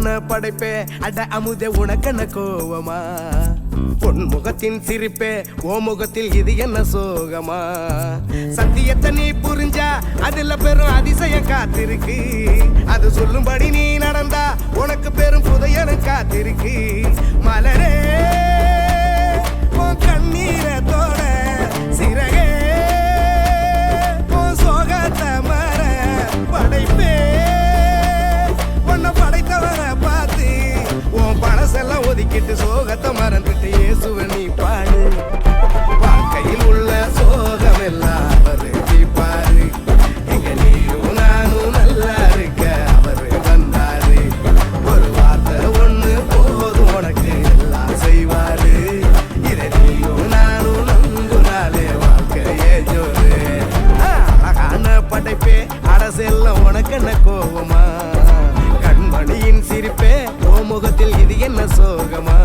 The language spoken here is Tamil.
அழகான படைப்பே அட அமுதே உனக்கென்ன கோவமா பொன் முகத்தின் சிரிப்பே ஓ முகத்தில் இது என்ன சோகமா சத்தியத்தை நீ புரிஞ்சா அதுல பெரும் அதிசயம் காத்திருக்கு அது சொல்லும்படி நீ நடந்தா உனக்கு பெரும் புதையலும் காத்திருக்கு மலரே உன் கண்ணீரத்தோட சிறகே உன் சோகத்தை மற படைப்பே படைத்தவரை பார்த்து உன் பழசெல்லாம் ஒதுக்கிட்டு சோகத்தை மறந்துட்டு இயேசுவை நீ பாடு வாழ்க்கையில் உள்ள சோகம் எல்லாம் அவரு தீர்ப்பாரு இங்க நீயும் நானும் நல்லா இருக்க அவரு வந்தாரு ஒரு வார்த்தை ஒண்ணு போதும் உனக்கு எல்லாம் செய்வாரு இதை நீயும் நானும் நம்புனாலே வாழ்க்கையே ஜோரு அழகான படைப்பே அரசெல்லாம் உனக்கு என்ன கோவமா கண்மணியின் சிரிப்பே ஓ முகத்தில் இது என்ன சோகமா